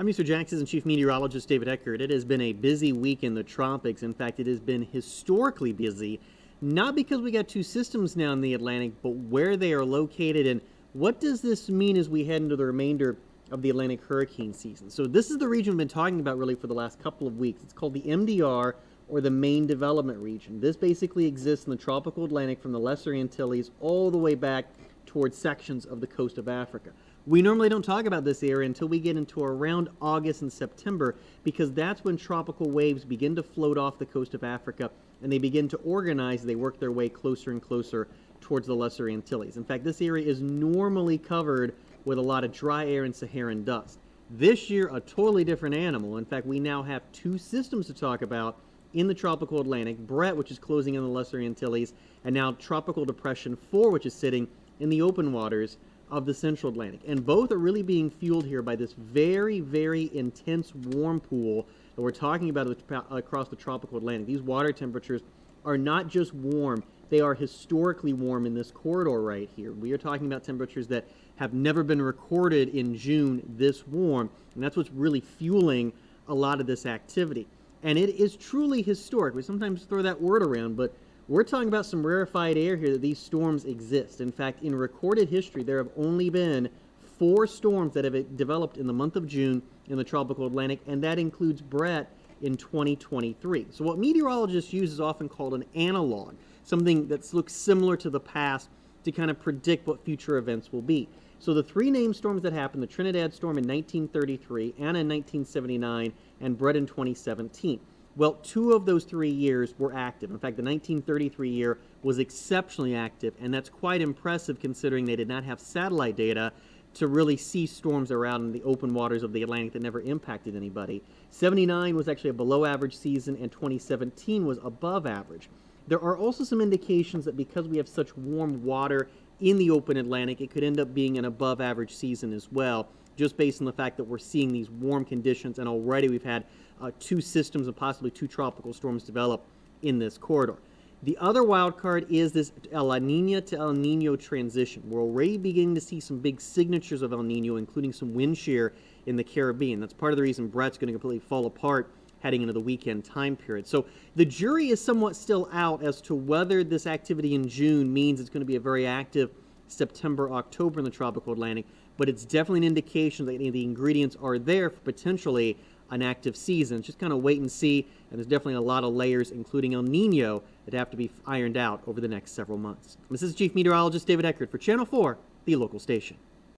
I'm Mr. Jackson's Chief Meteorologist David Heckard. It has been a busy week in the tropics. In fact, it has been historically busy, not because we got two systems now in the Atlantic, but where they are located and what does this mean as we head into the remainder of the Atlantic hurricane season. So this is the region we've been talking about really for the last couple of weeks. It's called the MDR, or the Main Development Region. This basically exists in the tropical Atlantic from the Lesser Antilles all the way back towards sections of the coast of Africa. We normally don't talk about this area until we get into around August and September because that's when tropical waves begin to float off the coast of Africa and they begin to organize. They work their way closer and closer towards the Lesser Antilles. In fact, this area is normally covered with a lot of dry air and Saharan dust. This year, a totally different animal. In fact, we now have two systems to talk about in the tropical Atlantic, Brett, which is closing in the Lesser Antilles, and now Tropical Depression 4, which is sitting in the open waters of the Central Atlantic. And both are really being fueled here by this very, very intense warm pool that we're talking about across the tropical Atlantic. These water temperatures are not just warm, they are historically warm in this corridor right here. We are talking about temperatures that have never been recorded in June this warm, and that's what's really fueling a lot of this activity. And it is truly historic. We sometimes throw that word around, but we're talking about some rarefied air here that these storms exist. In fact, in recorded history, there have only been 4 storms that have developed in the month of June in the tropical Atlantic, and that includes Brett in 2023. So what meteorologists use is often called an analog, something that looks similar to the past to kind of predict what future events will be. So the 3 named storms that happened, the Trinidad storm in 1933, Anna in 1979, and Brett in 2017. Well, 2 of those 3 years were active. In fact, the 1933 year was exceptionally active, and that's quite impressive considering they did not have satellite data to really see storms around in the open waters of the Atlantic that never impacted anybody. 79 was actually a below average season, and 2017 was above average. There are also some indications that because we have such warm water in the open Atlantic, it could end up being an above average season as well, just based on the fact that we're seeing these warm conditions, and already we've had 2 systems and possibly 2 tropical storms develop in this corridor. The other wild card is this La Nina to El Nino transition. We're already beginning to see some big signatures of El Nino, including some wind shear in the Caribbean. That's part of the reason Brett's going to completely fall apart heading into the weekend time period. So the jury is somewhat still out as to whether this activity in June means it's going to be a very active September, October in the tropical Atlantic, but it's definitely an indication that the ingredients are there for potentially an active season. Just kind of wait and see, and there's definitely a lot of layers, including El Nino, that have to be ironed out over the next several months. This is Chief Meteorologist David Heckard for Channel 4, the local station.